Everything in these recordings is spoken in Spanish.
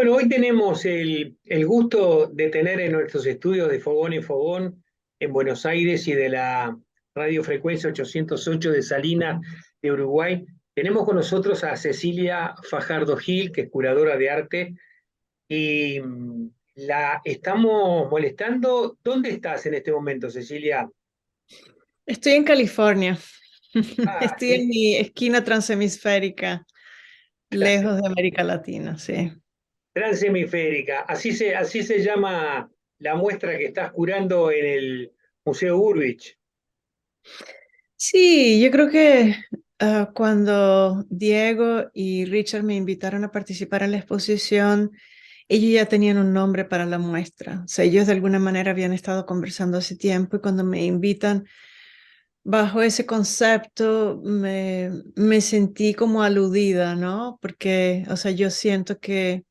Bueno, hoy tenemos el gusto de tener en nuestros estudios de Fogón en Fogón en Buenos Aires y de la radiofrecuencia 808 de Salinas de Uruguay. Tenemos con nosotros a Cecilia Fajardo Gil, que es curadora de arte, y la estamos molestando. ¿Dónde estás en este momento, Cecilia? Estoy en California. Ah, Estoy en mi esquina transhemisférica, lejos de América Latina, sí. transhemisférica. Así se llama la muestra que estás curando en el Museo Urwich. Sí, yo creo que cuando Diego y Richard me invitaron a participar en la exposición, ellos ya tenían un nombre para la muestra. O sea, ellos de alguna manera habían estado conversando hace tiempo y cuando me invitan bajo ese concepto me sentí como aludida, ¿no? Porque, o sea, yo siento que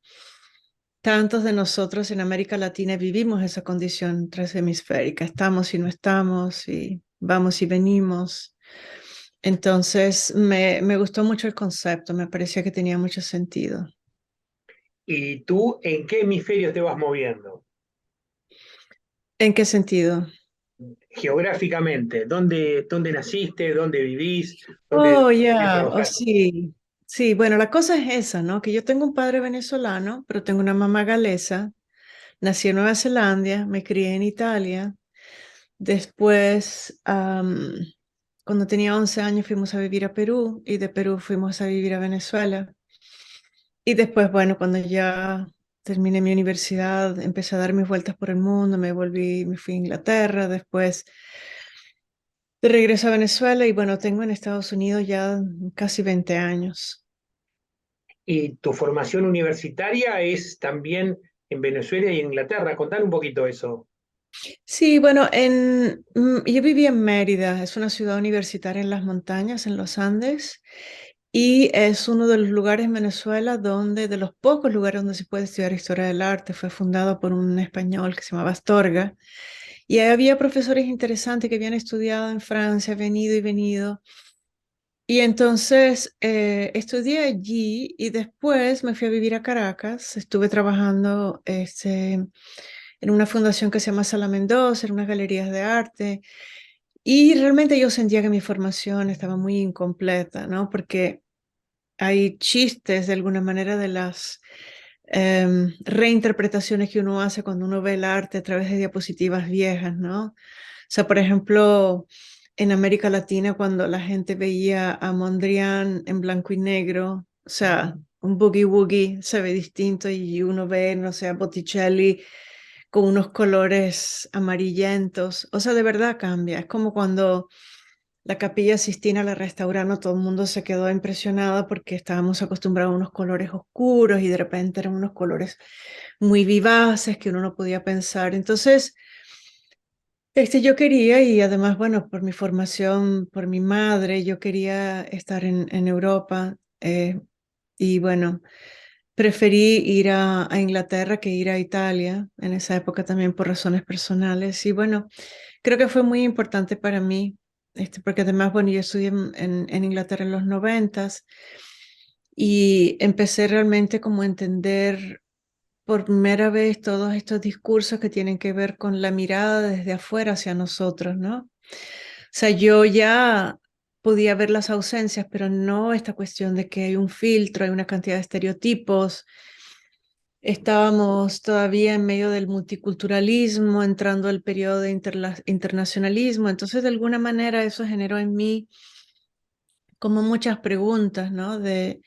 tantos de nosotros en América Latina vivimos esa condición transhemisférica, estamos y no estamos, y vamos y venimos. Entonces, me gustó mucho el concepto, me parecía que tenía mucho sentido. ¿Y tú en qué hemisferio te vas moviendo? ¿En qué sentido? Geográficamente, ¿dónde naciste? ¿Dónde vivís? ¿Dónde Oh, qué ya, oh, trabajar? sí. Sí, bueno, la cosa es esa, ¿no? Que yo tengo un padre venezolano, pero tengo una mamá galesa. Nací en Nueva Zelanda, me crié en Italia. Después, cuando tenía 11 años, fuimos a vivir a Perú y de Perú fuimos a vivir a Venezuela. Y después, bueno, cuando ya terminé mi universidad, empecé a dar mis vueltas por el mundo, me fui a Inglaterra, después de regreso a Venezuela y bueno, tengo en Estados Unidos ya casi 20 años. ¿Y tu formación universitaria es también en Venezuela y en Inglaterra? Contame un poquito eso. Sí, bueno, yo viví en Mérida, es una ciudad universitaria en las montañas, en los Andes, y es uno de los lugares en Venezuela donde, de los pocos lugares donde se puede estudiar historia del arte, fue fundado por un español que se llamaba Astorga, y ahí había profesores interesantes que habían estudiado en Francia, venido y venido, y entonces estudié allí y después me fui a vivir a Caracas, estuve trabajando en una fundación que se llama Sala Mendoza, en unas galerías de arte. Y realmente yo sentía que mi formación estaba muy incompleta, ¿no? Porque hay chistes de alguna manera de las reinterpretaciones que uno hace cuando uno ve el arte a través de diapositivas viejas, ¿no? O sea, por ejemplo, en América Latina, cuando la gente veía a Mondrian en blanco y negro, o sea, un boogie woogie se ve distinto y uno ve, no sé, a Botticelli con unos colores amarillentos. O sea, de verdad cambia. Es como cuando la Capilla Sistina la restauraron, todo el mundo se quedó impresionado porque estábamos acostumbrados a unos colores oscuros y de repente eran unos colores muy vivaces que uno no podía pensar. Entonces, yo quería, y además, bueno, por mi formación, por mi madre, yo quería estar en Europa. Y bueno, preferí ir a Inglaterra que ir a Italia en esa época también por razones personales. Y bueno, creo que fue muy importante para mí, porque además, bueno, yo estudié en Inglaterra en los noventas y empecé realmente como a entender por primera vez todos estos discursos que tienen que ver con la mirada desde afuera hacia nosotros, ¿no? O sea, yo ya podía ver las ausencias, pero no esta cuestión de que hay un filtro, hay una cantidad de estereotipos. Estábamos todavía en medio del multiculturalismo, entrando al periodo de internacionalismo, entonces de alguna manera eso generó en mí como muchas preguntas, ¿no? De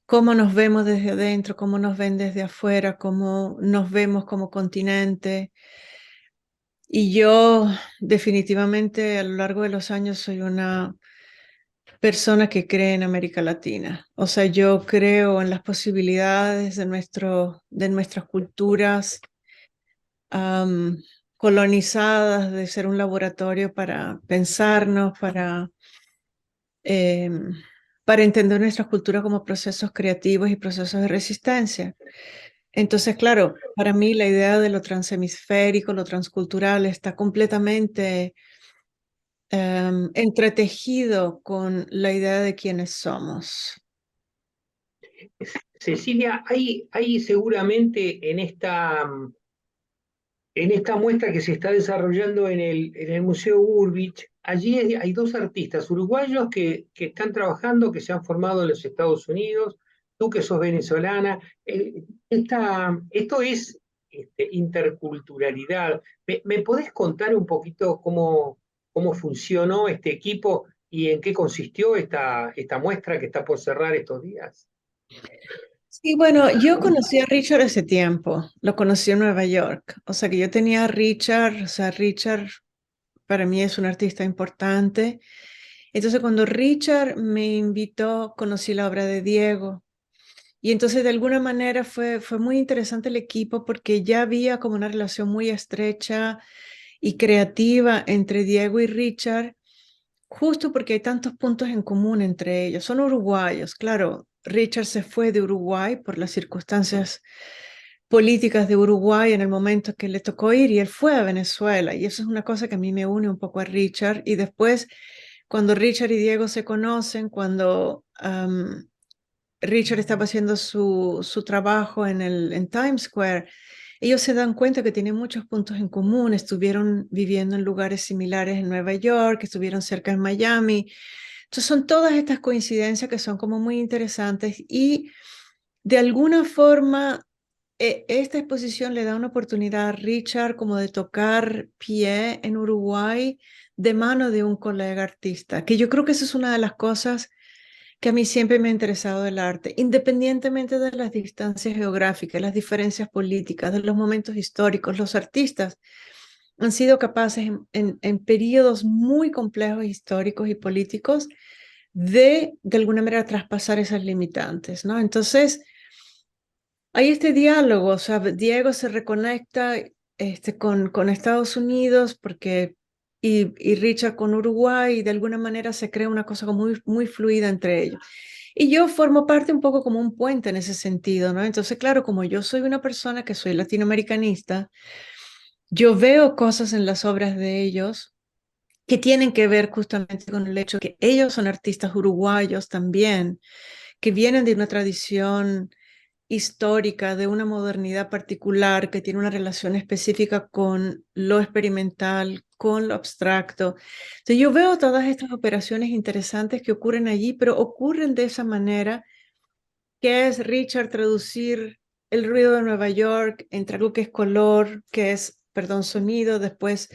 cómo nos vemos desde adentro, cómo nos ven desde afuera, cómo nos vemos como continente. Y yo definitivamente a lo largo de los años soy una persona que cree en América Latina. O sea, yo creo en las posibilidades de nuestras culturas am, colonizadas, de ser un laboratorio para pensarnos, em, para entender nuestra cultura como procesos creativos y procesos de resistencia. Entonces, claro, para mí la idea de lo transhemisférico, lo transcultural, está completamente entretejido con la idea de quiénes somos. Cecilia, hay seguramente en esta muestra que se está desarrollando en el Museo Urbich, allí hay dos artistas uruguayos que están trabajando, que se han formado en los Estados Unidos, tú que sos venezolana. Esto es interculturalidad. Me podés contar un poquito cómo funcionó este equipo y en qué consistió esta muestra que está por cerrar estos días? Sí, bueno, yo conocí a Richard hace tiempo, lo conocí en Nueva York, o sea que yo tenía a Richard, o sea, Richard para mí es un artista importante. Entonces cuando Richard me invitó, conocí la obra de Diego. Y entonces de alguna manera fue muy interesante el equipo porque ya había como una relación muy estrecha y creativa entre Diego y Richard, justo porque hay tantos puntos en común entre ellos. Son uruguayos, claro. Richard se fue de Uruguay por las circunstancias políticas de Uruguay en el momento que le tocó ir y él fue a Venezuela. Y eso es una cosa que a mí me une un poco a Richard. Y después, cuando Richard y Diego se conocen, cuando Richard estaba haciendo su trabajo en Times Square, ellos se dan cuenta que tienen muchos puntos en común, estuvieron viviendo en lugares similares en Nueva York, estuvieron cerca en Miami. Entonces son todas estas coincidencias que son como muy interesantes y de alguna forma esta exposición le da una oportunidad a Richard como de tocar pie en Uruguay de mano de un colega artista, que yo creo que esa es una de las cosas que a mí siempre me ha interesado del arte, independientemente de las distancias geográficas, las diferencias políticas, de los momentos históricos, los artistas han sido capaces en periodos muy complejos históricos y políticos de alguna manera traspasar esas limitantes, ¿no? Entonces, hay este diálogo, o sea, Diego se reconecta con Estados Unidos porque, y Richard con Uruguay, y de alguna manera se crea una cosa como muy fluida entre ellos. Y yo formo parte un poco como un puente en ese sentido, ¿no? Entonces, claro, como yo soy una persona que soy latinoamericanista, yo veo cosas en las obras de ellos que tienen que ver justamente con el hecho que ellos son artistas uruguayos también, que vienen de una tradición histórica, de una modernidad particular que tiene una relación específica con lo experimental, con lo abstracto. Entonces yo veo todas estas operaciones interesantes que ocurren allí, pero ocurren de esa manera, que es Richard traducir el ruido de Nueva York entre algo que es color, que es, perdón, sonido, después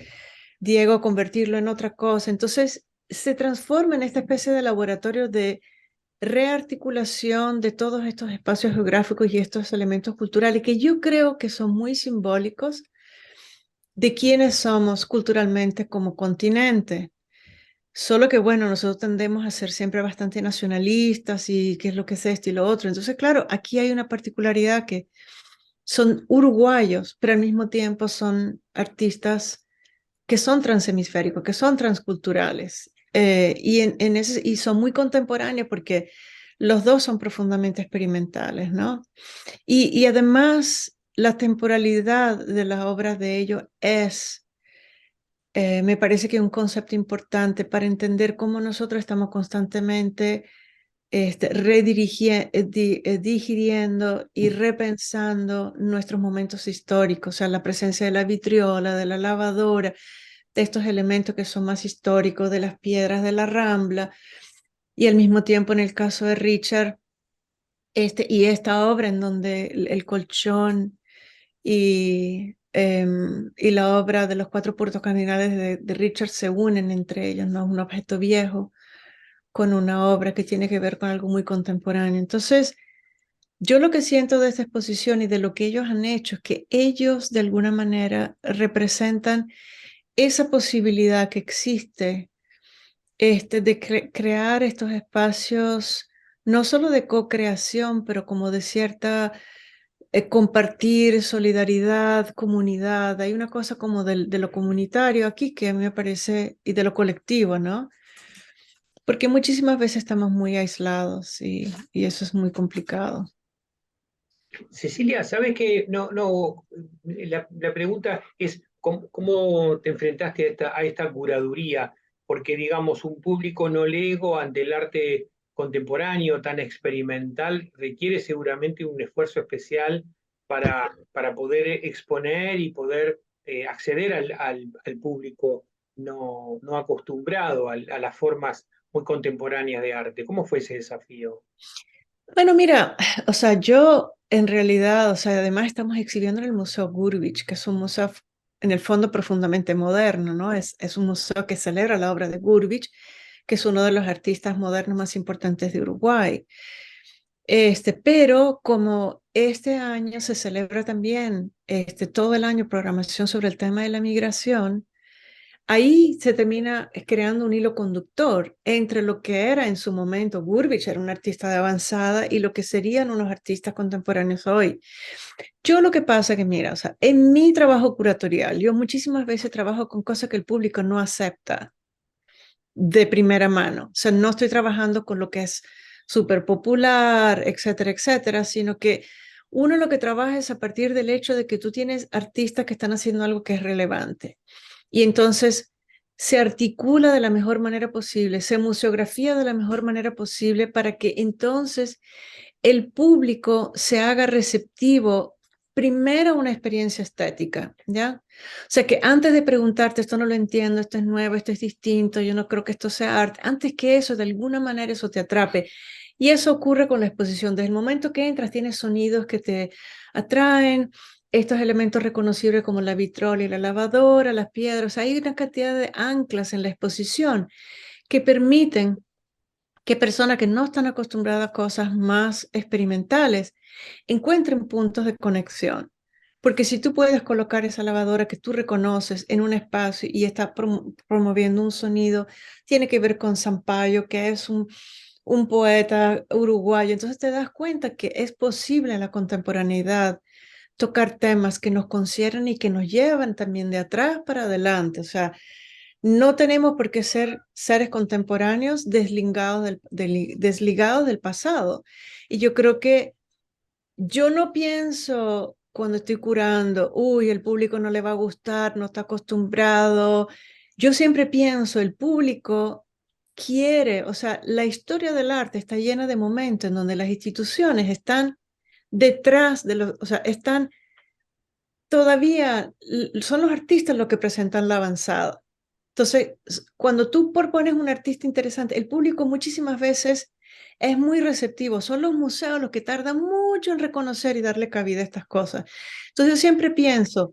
Diego convertirlo en otra cosa. Entonces se transforma en esta especie de laboratorio de rearticulación de todos estos espacios geográficos y estos elementos culturales que yo creo que son muy simbólicos de quiénes somos culturalmente como continente. Solo que, bueno, nosotros tendemos a ser siempre bastante nacionalistas y qué es lo que es esto y lo otro. Entonces, claro, aquí hay una particularidad que son uruguayos, pero al mismo tiempo son artistas que son transhemisféricos, que son transculturales. Y son muy contemporáneos porque los dos son profundamente experimentales, ¿no? Y además la temporalidad de las obras de ellos me parece que es un concepto importante para entender cómo nosotros estamos constantemente digiriendo y repensando nuestros momentos históricos, o sea, la presencia de la vitriola, de la lavadora, de estos elementos que son más históricos, de las piedras de la Rambla, y al mismo tiempo en el caso de Richard, y esta obra en donde el colchón y la obra de los cuatro puntos cardinales de Richard se unen entre ellos, ¿no? Un objeto viejo con una obra que tiene que ver con algo muy contemporáneo. Entonces, yo lo que siento de esta exposición y de lo que ellos han hecho es que ellos de alguna manera representan esa posibilidad que existe de crear estos espacios, no solo de co-creación, pero como de cierta compartir, solidaridad, comunidad. Hay una cosa como de lo comunitario aquí que a mí me parece, y de lo colectivo, ¿no? Porque muchísimas veces estamos muy aislados y eso es muy complicado. Cecilia, ¿sabes qué? La pregunta es, ¿cómo te enfrentaste a esta curaduría? Porque, digamos, un público no lego ante el arte contemporáneo, tan experimental, requiere seguramente un esfuerzo especial para poder exponer y poder acceder al público no acostumbrado a las formas muy contemporáneas de arte. ¿Cómo fue ese desafío? Bueno, mira, o sea, yo en realidad, o sea, además estamos exhibiendo en el Museo Gurvich, que es un museo en el fondo profundamente moderno, ¿no? Es un museo que celebra la obra de Gurvich, que es uno de los artistas modernos más importantes de Uruguay. Pero como este año se celebra también todo el año programación sobre el tema de la migración, ahí se termina creando un hilo conductor entre lo que era en su momento Gurvich, era un artista de avanzada, y lo que serían unos artistas contemporáneos hoy. Yo lo que pasa que, mira, o sea, en mi trabajo curatorial, yo muchísimas veces trabajo con cosas que el público no acepta de primera mano. O sea, no estoy trabajando con lo que es súper popular, etcétera, etcétera, sino que uno lo que trabaja es a partir del hecho de que tú tienes artistas que están haciendo algo que es relevante. Y entonces se articula de la mejor manera posible, se museografía de la mejor manera posible para que entonces el público se haga receptivo primero a una experiencia estética, ¿ya? O sea, que antes de preguntarte, esto no lo entiendo, esto es nuevo, esto es distinto, yo no creo que esto sea arte, antes que eso, de alguna manera eso te atrape. Y eso ocurre con la exposición. Desde el momento que entras, tienes sonidos que te atraen, estos elementos reconocibles como la vitrola y la lavadora, las piedras. Hay una cantidad de anclas en la exposición que permiten que personas que no están acostumbradas a cosas más experimentales encuentren puntos de conexión. Porque si tú puedes colocar esa lavadora que tú reconoces en un espacio y está promoviendo un sonido, tiene que ver con Sampaio, que es un poeta uruguayo, entonces te das cuenta que es posible en la contemporaneidad tocar temas que nos conciernen y que nos llevan también de atrás para adelante. O sea, no tenemos por qué ser seres contemporáneos desligados del pasado. Y yo creo que yo no pienso cuando estoy curando, uy, el público no le va a gustar, no está acostumbrado. Yo siempre pienso, el público quiere, o sea, la historia del arte está llena de momentos en donde las instituciones están detrás de los, o sea, están todavía, son los artistas los que presentan la avanzada. Entonces, cuando tú propones un artista interesante, el público muchísimas veces es muy receptivo. Son los museos los que tardan mucho en reconocer y darle cabida a estas cosas. Entonces, yo siempre pienso,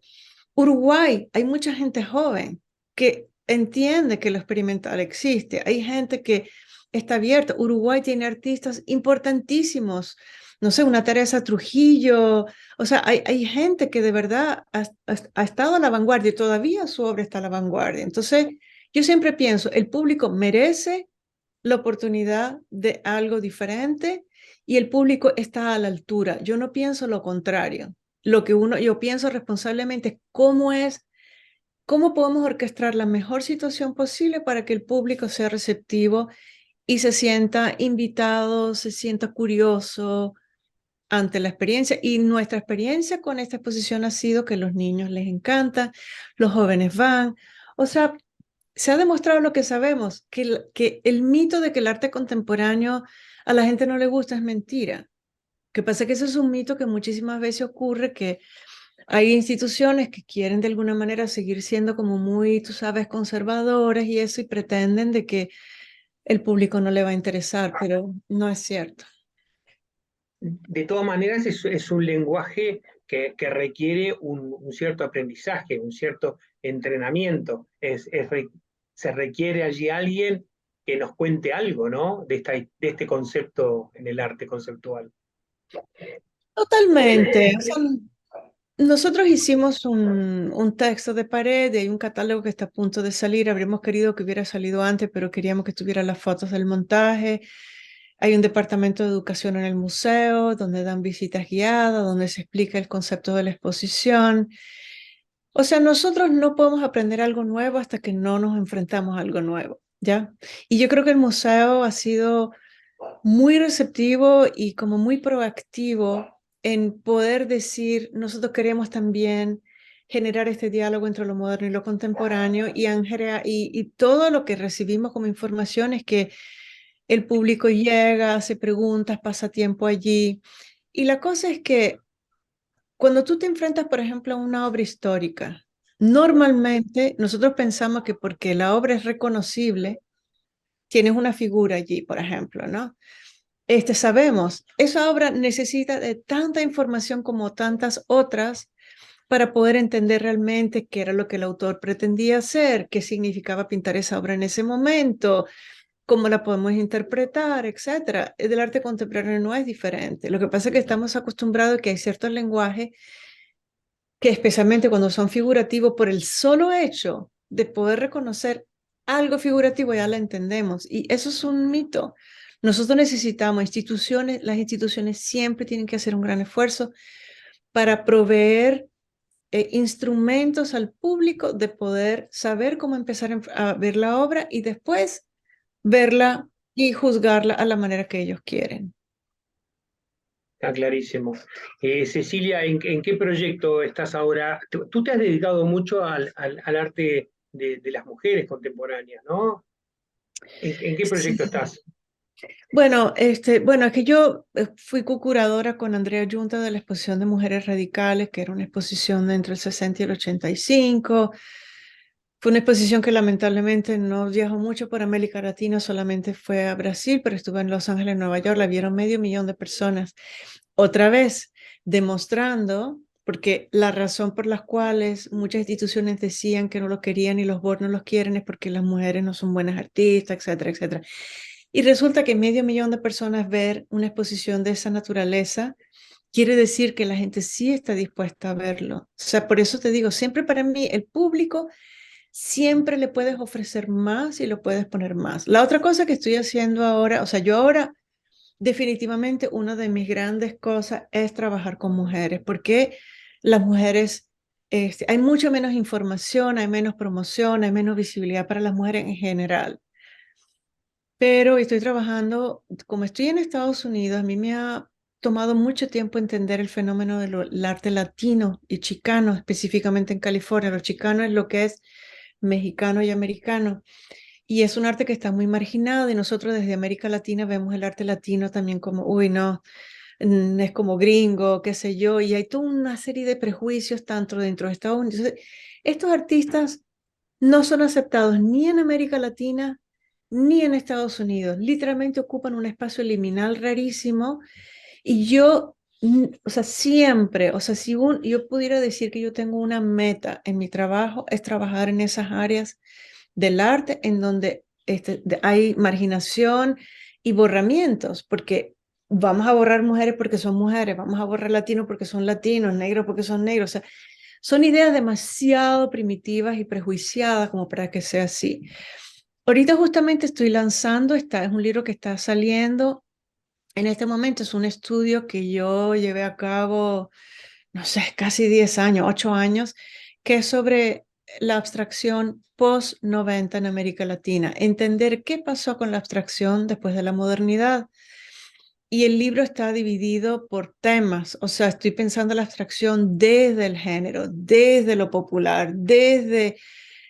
Uruguay, hay mucha gente joven que entiende que lo experimental existe. Hay gente que está abierta. Uruguay tiene artistas importantísimos. No sé, una Teresa Trujillo. O sea, hay gente que de verdad ha estado a la vanguardia y todavía su obra está a la vanguardia. Entonces, yo siempre pienso, el público merece la oportunidad de algo diferente y el público está a la altura. Yo no pienso lo contrario. Yo pienso responsablemente cómo podemos orquestar la mejor situación posible para que el público sea receptivo y se sienta invitado, se sienta curioso ante la experiencia. Y nuestra experiencia con esta exposición ha sido que los niños les encanta, los jóvenes van. O sea, se ha demostrado lo que sabemos, que el mito de que el arte contemporáneo a la gente no le gusta es mentira. Que pasa que eso es un mito que muchísimas veces ocurre, que hay instituciones que quieren de alguna manera seguir siendo como muy, tú sabes, conservadoras y eso, y pretenden de que el público no le va a interesar, pero no es cierto. De todas maneras, es un lenguaje que requiere un cierto aprendizaje, un cierto entrenamiento. Se requiere allí alguien que nos cuente algo, ¿no? De este concepto en el arte conceptual. Totalmente. O sea, nosotros hicimos un texto de pared y hay un catálogo que está a punto de salir. Habríamos querido que hubiera salido antes, pero queríamos que tuviera las fotos del montaje. Hay un departamento de educación en el museo donde dan visitas guiadas, donde se explica el concepto de la exposición. O sea, nosotros no podemos aprender algo nuevo hasta que no nos enfrentamos a algo nuevo, ¿ya? Y yo creo que el museo ha sido muy receptivo y como muy proactivo en poder decir, nosotros queremos también generar este diálogo entre lo moderno y lo contemporáneo y todo lo que recibimos como información es que el público llega, hace preguntas, pasa tiempo allí. Y la cosa es que cuando tú te enfrentas, por ejemplo, a una obra histórica, normalmente nosotros pensamos que porque la obra es reconocible, tienes una figura allí, por ejemplo, ¿no? Sabemos, esa obra necesita de tanta información como tantas otras para poder entender realmente qué era lo que el autor pretendía hacer, qué significaba pintar esa obra en ese momento, cómo la podemos interpretar, etcétera. Del arte contemporáneo no es diferente. Lo que pasa es que estamos acostumbrados a que hay ciertos lenguajes que especialmente cuando son figurativos, por el solo hecho de poder reconocer algo figurativo ya la entendemos. Y eso es un mito. Nosotros necesitamos instituciones, las instituciones siempre tienen que hacer un gran esfuerzo para proveer instrumentos al público de poder saber cómo empezar a ver la obra y después verla y juzgarla a la manera que ellos quieren. Está clarísimo. Cecilia, ¿en qué proyecto estás ahora? Tú te has dedicado mucho al arte de las mujeres contemporáneas, ¿no? ¿En qué proyecto Sí. estás? Bueno, es que yo fui co-curadora con Andrea Yunta de la exposición de Mujeres Radicales, que era una exposición de entre el 60 y el 85. Fue una exposición que lamentablemente no viajó mucho por América Latina, solamente fue a Brasil, pero estuve en Los Ángeles, Nueva York, la vieron 500.000 de personas. Otra vez, demostrando, porque la razón por las cuales muchas instituciones decían que no lo querían y los board no los quieren es porque las mujeres no son buenas artistas, etcétera, etcétera. Y resulta que 500.000 de personas ver una exposición de esa naturaleza quiere decir que la gente sí está dispuesta a verlo. O sea, por eso te digo, siempre para mí el público siempre le puedes ofrecer más y lo puedes poner más. La otra cosa que estoy haciendo ahora, o sea, yo ahora definitivamente una de mis grandes cosas es trabajar con mujeres, porque las mujeres, hay mucho menos información, hay menos promoción, hay menos visibilidad para las mujeres en general. Pero estoy trabajando, como estoy en Estados Unidos, a mí me ha tomado mucho tiempo entender el fenómeno del arte latino y chicano, específicamente en California. Lo chicano es lo que es mexicano y americano. Y es un arte que está muy marginado y nosotros desde América Latina vemos el arte latino también como, uy, no, es como gringo, qué sé yo, y hay toda una serie de prejuicios tanto dentro de Estados Unidos. Entonces, estos artistas no son aceptados ni en América Latina ni en Estados Unidos. Literalmente ocupan un espacio liminal rarísimo y yo, o sea, siempre, o sea, si yo pudiera decir que yo tengo una meta en mi trabajo, es trabajar en esas áreas del arte en donde hay marginación y borramientos, porque vamos a borrar mujeres porque son mujeres, vamos a borrar latinos porque son latinos, negros porque son negros, o sea, son ideas demasiado primitivas y prejuiciadas como para que sea así. Ahorita justamente estoy lanzando, es un libro que está saliendo en este momento, es un estudio que yo llevé a cabo, no sé, casi 10 años, 8 años, que es sobre la abstracción post-90 en América Latina, entender qué pasó con la abstracción después de la modernidad. Y el libro está dividido por temas, o sea, estoy pensando la abstracción desde el género, desde lo popular, desde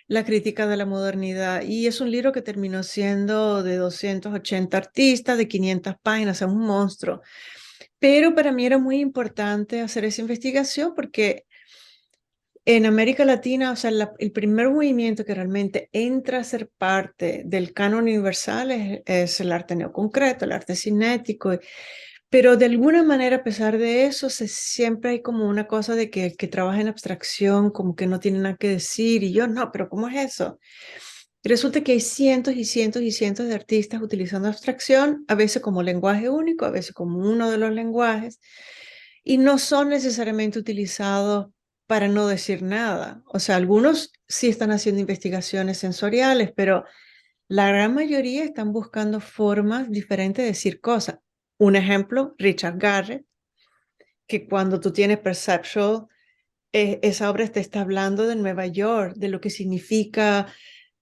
la crítica de la modernidad. Y es un libro que terminó siendo de 280 artistas, de 500 páginas, es un monstruo. Pero para mí era muy importante hacer esa investigación porque en América Latina, o sea, el primer movimiento que realmente entra a ser parte del canon universal es el arte neoconcreto, el arte cinético, pero de alguna manera, a pesar de eso, siempre hay como una cosa de que el que trabaja en abstracción como que no tiene nada que decir y yo no, pero ¿cómo es eso? Y resulta que hay cientos y cientos y cientos de artistas utilizando abstracción, a veces como lenguaje único, a veces como uno de los lenguajes, y no son necesariamente utilizados para no decir nada. O sea, algunos sí están haciendo investigaciones sensoriales, pero la gran mayoría están buscando formas diferentes de decir cosas. Un ejemplo, Richard Garrett, que cuando tú tienes Perceptual, esa obra te está hablando de Nueva York, de lo que significa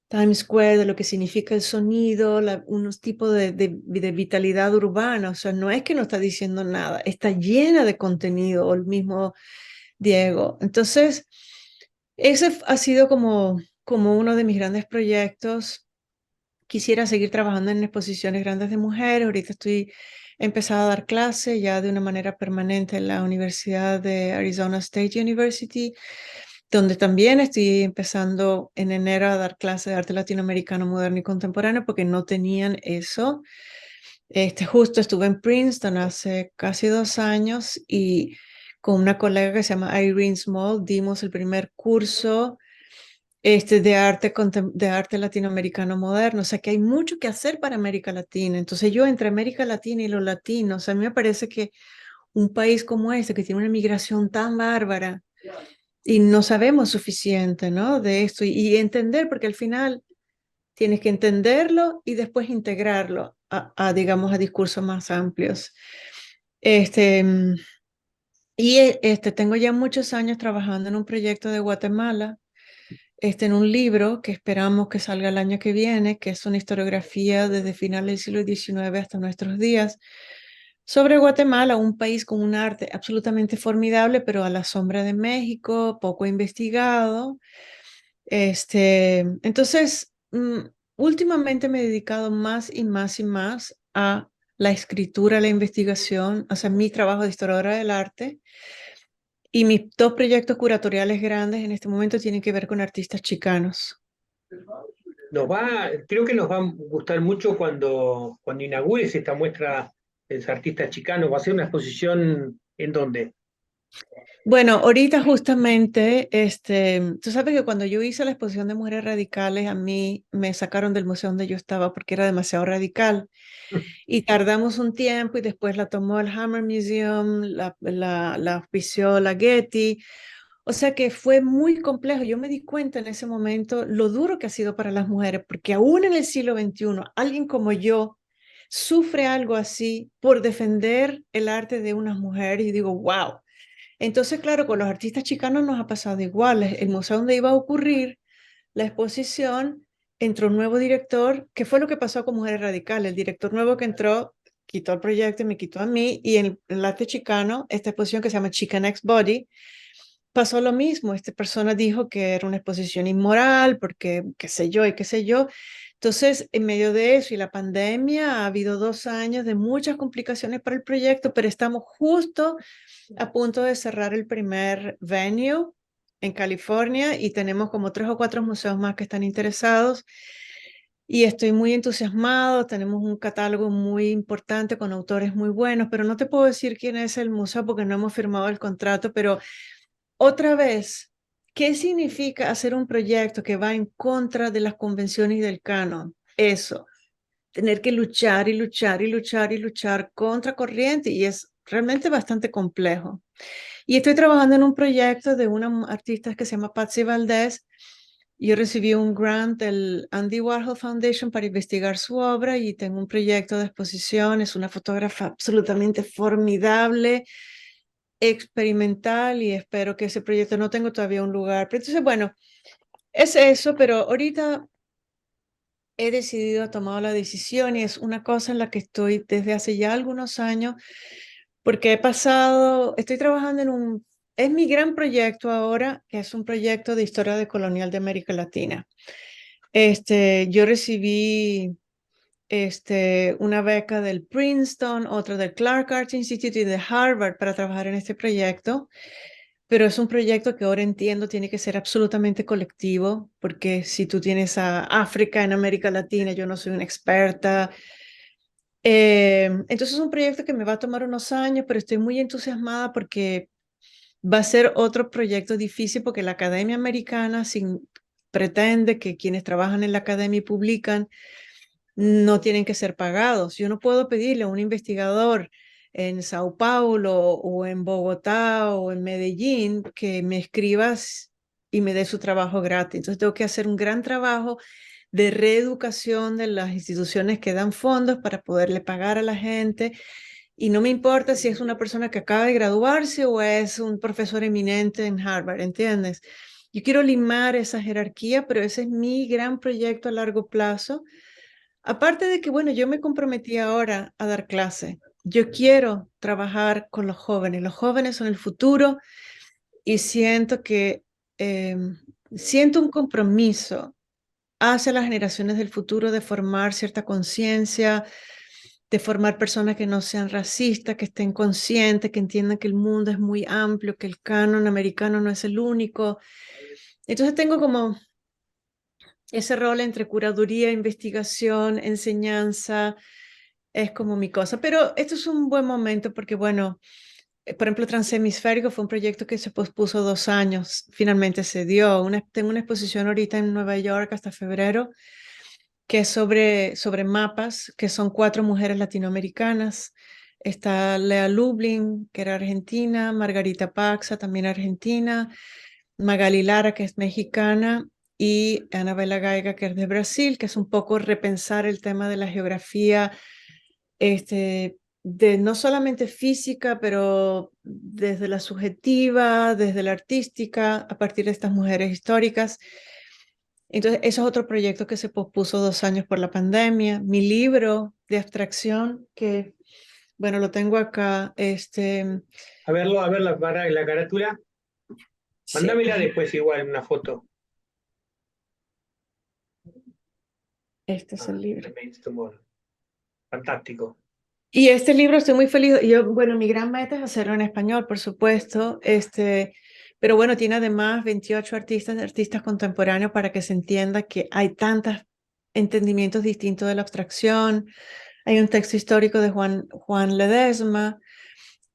Times Square, de lo que significa el sonido, unos tipos de vitalidad urbana. O sea, no es que no está diciendo nada, está llena de contenido, o el mismo Diego. Entonces, ese ha sido como uno de mis grandes proyectos. quisiera seguir trabajando en exposiciones grandes de mujeres. Ahorita estoy empezando a dar clases ya de una manera permanente en la Universidad de Arizona State University, donde también estoy empezando en enero a dar clases de arte latinoamericano moderno y contemporáneo porque no tenían eso. Justo estuve en Princeton hace casi 2 años y con una colega que se llama Irene Small dimos el primer curso de arte latinoamericano moderno. O sea que hay mucho que hacer para América Latina. Entonces yo entre América Latina y los latinos, a mí me parece que un país como este, que tiene una migración tan bárbara y no sabemos suficiente, ¿no? De esto y entender, porque al final tienes que entenderlo y después integrarlo digamos, a discursos más amplios. Este, mm, Tengo ya muchos años trabajando en un proyecto de Guatemala, en un libro que esperamos que salga el año que viene, que es una historiografía desde finales del siglo XIX hasta nuestros días, sobre Guatemala, un país con un arte absolutamente formidable, pero a la sombra de México, poco investigado. Últimamente me he dedicado más y más y más a la escritura, la investigación, o sea, mi trabajo de historiadora del arte. Y mis dos proyectos curatoriales grandes en este momento tienen que ver con artistas chicanos. Creo que nos va a gustar mucho cuando inaugures esta muestra de los artistas chicanos. ¿Va a ser una exposición en dónde? Bueno, ahorita justamente, tú sabes que cuando yo hice la exposición de mujeres radicales, a mí me sacaron del museo donde yo estaba porque era demasiado radical y tardamos un tiempo y después la tomó el Hammer Museum, la auspició la Getty. O sea que fue muy complejo. Yo me di cuenta en ese momento lo duro que ha sido para las mujeres, porque aún en el siglo XXI, alguien como yo sufre algo así por defender el arte de unas mujeres y digo, wow. Entonces, claro, con los artistas chicanos nos ha pasado igual. El museo donde iba a ocurrir la exposición, entró un nuevo director, que fue lo que pasó con Mujeres Radicales. El director nuevo que entró quitó el proyecto y me quitó a mí. Y en el arte chicano, esta exposición que se llama Chica Next Body, pasó lo mismo. Esta persona dijo que era una exposición inmoral, porque qué sé yo y qué sé yo. Entonces, en medio de eso y la pandemia, ha habido 2 años de muchas complicaciones para el proyecto, pero estamos justo a punto de cerrar el primer venue en California y tenemos como 3 o 4 museos más que están interesados. Y estoy muy entusiasmado, tenemos un catálogo muy importante con autores muy buenos, pero no te puedo decir quién es el museo porque no hemos firmado el contrato, pero otra vez, ¿qué significa hacer un proyecto que va en contra de las convenciones y del canon? Eso, tener que luchar y luchar y luchar y luchar contra corriente y es realmente bastante complejo. Y estoy trabajando en un proyecto de una artista que se llama Patsy Valdés. Yo recibí un grant del Andy Warhol Foundation para investigar su obra y tengo un proyecto de exposición. Es una fotógrafa absolutamente formidable, experimental y espero que ese proyecto no tengo todavía un lugar. Pero entonces, bueno, es eso, pero ahorita he decidido, he tomado la decisión y es una cosa en la que estoy desde hace ya algunos años, porque estoy trabajando es mi gran proyecto ahora, que es un proyecto de historia decolonial de América Latina. Yo recibí una beca del Princeton, otra del Clark Arts Institute y de Harvard para trabajar en este proyecto, pero es un proyecto que ahora entiendo tiene que ser absolutamente colectivo, porque si tú tienes a África en América Latina, yo no soy una experta. Entonces es un proyecto que me va a tomar unos años, pero estoy muy entusiasmada porque va a ser otro proyecto difícil porque la Academia Americana pretende que quienes trabajan en la academia y publican no tienen que ser pagados. Yo no puedo pedirle a un investigador en Sao Paulo o en Bogotá o en Medellín que me escribas y me dé su trabajo gratis. Entonces tengo que hacer un gran trabajo de reeducación de las instituciones que dan fondos para poderle pagar a la gente. Y no me importa si es una persona que acaba de graduarse o es un profesor eminente en Harvard, ¿entiendes? Yo quiero limar esa jerarquía, pero ese es mi gran proyecto a largo plazo. Aparte de que, bueno, yo me comprometí ahora a dar clase. Yo quiero trabajar con los jóvenes. Los jóvenes son el futuro y siento un compromiso hacia las generaciones del futuro de formar cierta conciencia, de formar personas que no sean racistas, que estén conscientes, que entiendan que el mundo es muy amplio, que el canon americano no es el único. Entonces tengo como ese rol entre curaduría, investigación, enseñanza, es como mi cosa. Pero esto es un buen momento porque, bueno, por ejemplo, Transhemisférico fue un proyecto que se pospuso 2 años, finalmente se dio. Tengo una exposición ahorita en Nueva York hasta febrero, que es sobre mapas, que son 4 mujeres latinoamericanas. Está Lea Lublin, que era argentina, Margarita Paxa, también argentina, Magali Lara, que es mexicana, y Anabela Gaiga, que es de Brasil, que es un poco repensar el tema de la geografía, de no solamente física, pero desde la subjetiva, desde la artística, a partir de estas mujeres históricas. Entonces, eso es otro proyecto que se pospuso 2 años por la pandemia. Mi libro de abstracción, que, bueno, lo tengo acá, A verlo, a ver la carátula. sí, Mándamela después igual, una foto. este es el libro. Remains Tomorrow. Fantástico. Y este libro estoy muy feliz. Yo, bueno, mi gran meta es hacerlo en español, por supuesto, pero bueno, tiene además 28 artistas contemporáneos para que se entienda que hay tantos entendimientos distintos de la abstracción. Hay un texto histórico de Juan Ledesma.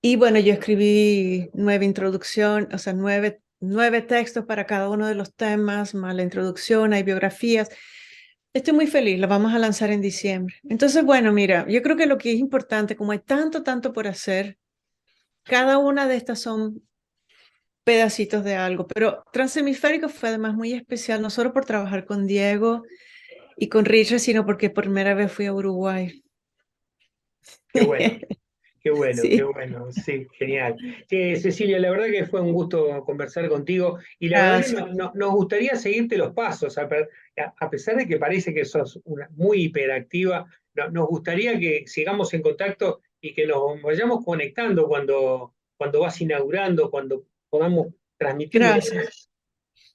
Y bueno, yo escribí 9 introducción, o sea, nueve textos para cada uno de los temas, más la introducción, hay biografías. Estoy muy feliz, lo vamos a lanzar en diciembre. Entonces, bueno, mira, yo creo que lo que es importante, como hay tanto por hacer, cada una de estas son pedacitos de algo, pero Transhemisférico fue además muy especial, no solo por trabajar con Diego y con Richard, sino porque por primera vez fui a Uruguay. Qué bueno. Qué bueno, qué Sí, bueno, sí, genial. Cecilia, la verdad que fue un gusto conversar contigo y la verdad que gracias. nos gustaría seguirte los pasos, a pesar de que parece que sos muy hiperactiva, nos gustaría que sigamos en contacto y que nos vayamos conectando cuando vas inaugurando, cuando podamos transmitir Gracias.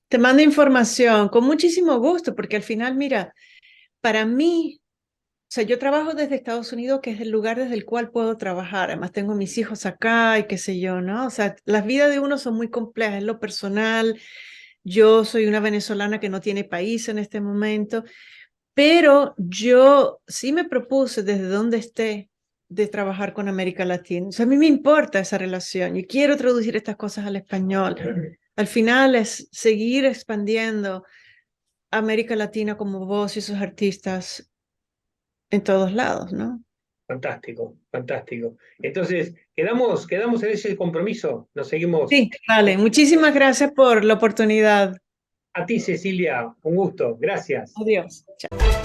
Te mando información con muchísimo gusto, porque al final, mira, para mí, o sea, yo trabajo desde Estados Unidos, que es el lugar desde el cual puedo trabajar. Además, tengo mis hijos acá y qué sé yo, ¿no? O sea, las vidas de uno son muy complejas en lo personal. Yo soy una venezolana que no tiene país en este momento, pero yo sí me propuse desde donde esté de trabajar con América Latina. O sea, a mí me importa esa relación y quiero traducir estas cosas al español. Al final es seguir expandiendo América Latina como voz y sus artistas en todos lados, ¿no? fantástico, fantástico. Entonces, quedamos en ese compromiso, nos seguimos. Sí, vale. Muchísimas gracias por la oportunidad. A ti, Cecilia, un gusto, gracias. Adiós. Chao.